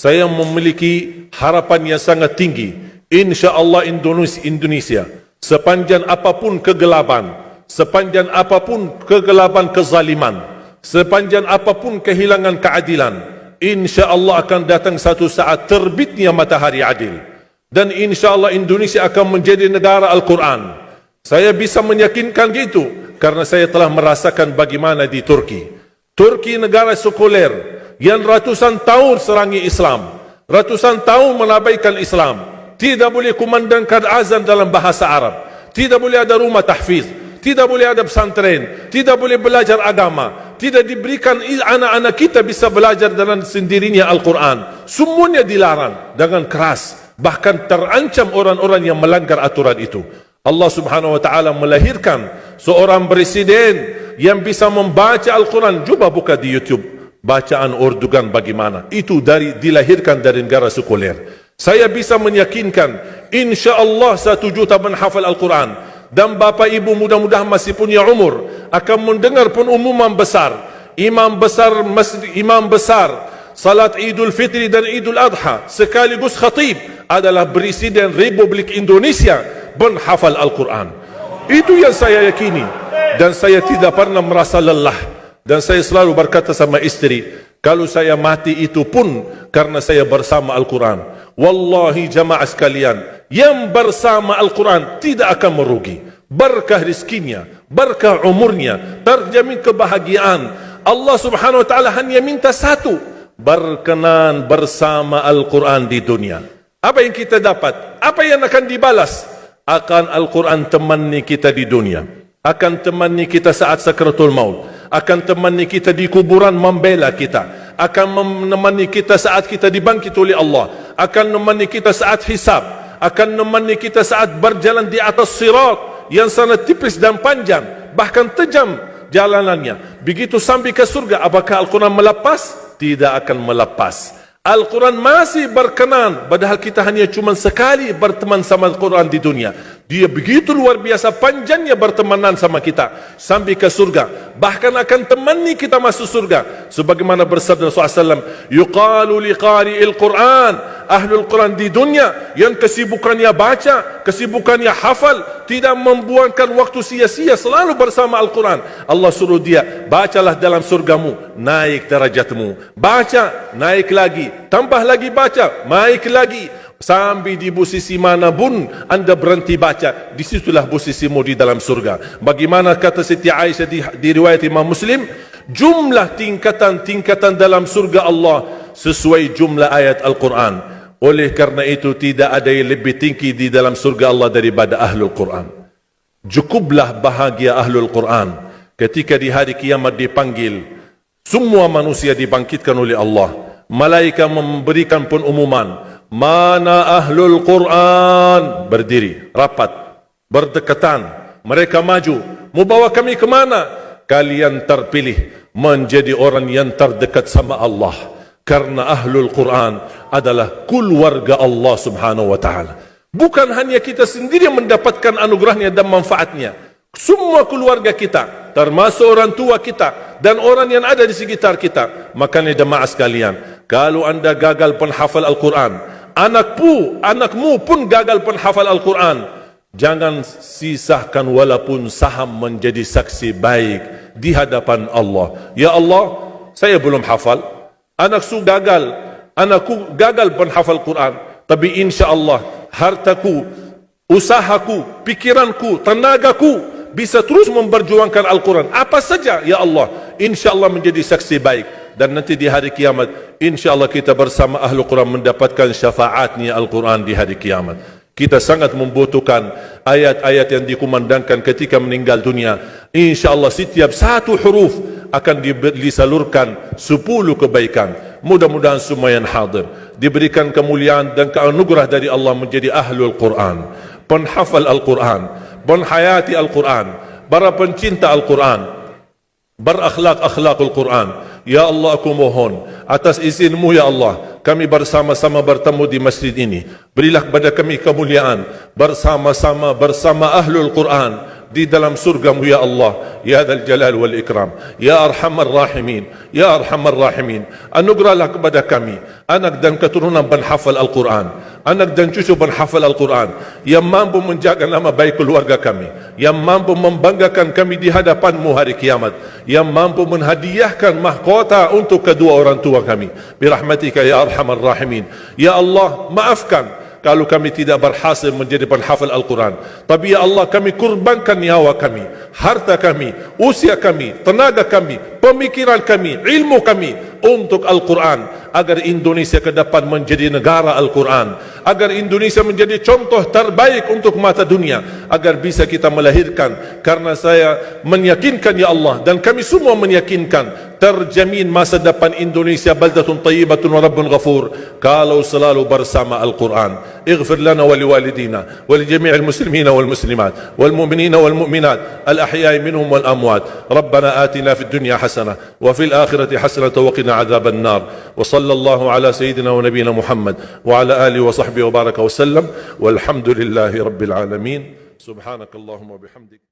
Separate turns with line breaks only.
saya memiliki harapan yang sangat tinggi. InsyaAllah Indonesia, sepanjang apapun kegelapan, sepanjang apapun kegelapan kezaliman, sepanjang apapun kehilangan keadilan, InsyaAllah akan datang satu saat terbitnya matahari adil. Dan InsyaAllah Indonesia akan menjadi negara Al-Quran. Saya bisa meyakinkan gitu karena saya telah merasakan bagaimana di Turki. Turki negara sekuler yang ratusan tahun serangi Islam, ratusan tahun menabaikan Islam, tidak boleh kumandangkan azan dalam bahasa Arab, tidak boleh ada rumah tahfiz, tidak boleh ada pesantren, tidak boleh belajar agama, tidak diberikan anak-anak kita bisa belajar dengan sendirinya Al-Quran. Semuanya dilarang dengan keras, bahkan terancam orang-orang yang melanggar aturan itu. Allah subhanahu wa ta'ala melahirkan seorang presiden yang bisa membaca Al-Quran. Coba buka di YouTube bacaan Erdogan bagaimana. Itu dilahirkan dari negara sekuler. Saya bisa meyakinkan InsyaAllah 1 juta menghafal Al-Quran. Dan bapa ibu mudah-mudahan masih punya umur akan mendengar pengumuman besar. Imam besar salat Idul Fitri dan Idul Adha sekaligus khatib adalah Presiden Republik Indonesia menghafal Al-Quran. Itu yang saya yakini. Dan saya tidak pernah merasa lelah. Dan saya selalu berkata sama istri, kalau saya mati itu pun karena saya bersama Al-Quran. Wallahi jamaah sekalian, yang bersama Al-Quran tidak akan merugi. Berkah rizkinya, berkah umurnya, terjamin kebahagiaan. Allah subhanahu wa ta'ala hanya minta satu, berkenan bersama Al-Quran di dunia. Apa yang kita dapat? Apa yang akan dibalas? Akan Al-Quran temani kita di dunia, akan temani kita saat sakratul maut, akan temani kita di kuburan membela kita, akan menemani kita saat kita dibangkit oleh Allah, akan menemani kita saat hisab, akan menemani kita saat berjalan di atas sirat yang sangat tipis dan panjang, bahkan tajam jalanannya. Begitu sampai ke surga, apakah Al-Quran melepas? Tidak akan melepas. Al-Quran masih berkenan, padahal kita hanya cuma sekali berteman sama Al-Quran di dunia. Dia begitu luar biasa panjangnya bertemanan sama kita sampai ke surga. Bahkan akan temani kita masuk surga. Sebagaimana bersabda Rasulullah SAW, yuqalu liqari'il Quran, ahlul Quran di dunia yang kesibukannya baca, kesibukannya hafal, tidak membuangkan waktu sia-sia, selalu bersama Al-Quran. Allah suruh dia, bacalah dalam surgamu, naik derajatmu. Baca, naik lagi, tambah lagi baca, naik lagi. Sampai di posisi mana pun anda berhenti baca, disitulah posisimu di dalam surga. Bagaimana kata Siti Aisyah di riwayat Imam Muslim, jumlah tingkatan-tingkatan dalam surga Allah sesuai jumlah ayat Al-Quran. Oleh karena itu tidak ada yang lebih tinggi di dalam surga Allah daripada Ahlul Quran. Cukuplah bahagia Ahlul Quran ketika di hari kiamat dipanggil, semua manusia dibangkitkan oleh Allah. Malaikat memberikan pengumuman, mana Ahlul Quran? Berdiri, rapat, berdekatan. Mereka maju, mau bawa kami ke mana? Kalian terpilih menjadi orang yang terdekat sama Allah. Karena Ahlul Quran adalah keluarga Allah subhanahu wa ta'ala. Bukan hanya kita sendiri yang mendapatkan anugerahnya dan manfaatnya. Semua keluarga kita, termasuk orang tua kita dan orang yang ada di sekitar kita. Makanya jemaah sekalian, kalau anda gagal penghafal Al-Quran, anakmu pun gagal penghafal Al-Quran, jangan sisahkan walaupun saham menjadi saksi baik di hadapan Allah. Ya Allah, saya belum hafal, anakku gagal penghafal Quran, tapi insya-Allah hartaku, usahaku, pikiranku, tenagaku bisa terus memperjuangkan Al-Quran. Apa saja ya Allah, insya-Allah menjadi saksi baik. Dan nanti di hari kiamat, insya-Allah kita bersama Ahlul Quran mendapatkan syafaatnya Al-Quran di hari kiamat. Kita sangat membutuhkan ayat-ayat yang dikumandangkan ketika meninggal dunia. InsyaAllah setiap satu huruf akan disalurkan 10 kebaikan. Mudah-mudahan semua yang hadir diberikan kemuliaan dan keanugerah dari Allah menjadi Ahlul Quran, penghafal Al-Quran, penghayati Al-Quran, para pencinta Al-Quran, berakhlak-akhlakul Quran. Ya Allah, aku mohon atas izinmu ya Allah, kami bersama-sama bertemu di masjid ini. Berilah kepada kami kemuliaan bersama-sama bersama Ahlul Quran, di dalam surgamu ya Allah, ya Dzal Jalal wal Ikram, ya Arhamar Rahimin, ya Arhamar Rahimin. Anugerahlah kepada kami anak dan keturunan penghafal Al-Quran, anak dan cucu penghafal Al-Quran yang mampu menjaga nama baik keluarga kami, yang mampu membanggakan kami di hadapan-Mu hari kiamat, yang mampu menghadiahkan mahkota untuk kedua orang tua kami. Birahmatika ya Arhamar Rahimin. Ya Allah, maafkan kalau kami tidak berhasil menjadi penghafal Al-Quran. Tapi ya Allah, kami kurbankan nyawa kami, harta kami, usia kami, tenaga kami, pemikiran kami, ilmu kami untuk Al-Quran, agar Indonesia ke depan menjadi negara Al-Quran, agar Indonesia menjadi contoh terbaik untuk mata dunia, agar bisa kita melahirkan. Karena saya meyakinkan ya Allah, dan kami semua meyakinkan, terjamin masa depan Indonesia baldatun tayyibatun wa rabbun ghafur kalau selalu bersama Al-Quran. اغفر لنا ولوالدينا ولجميع المسلمين والمسلمات والمؤمنين والمؤمنات الأحياء منهم والأموات. ربنا آتنا في الدنيا حسنة وفي الآخرة حسنة وقنا عذاب النار. وصلى الله على سيدنا ونبينا محمد وعلى آله وصحبه وبارك وسلم والحمد لله رب العالمين. سبحانك اللهم وبحمدك.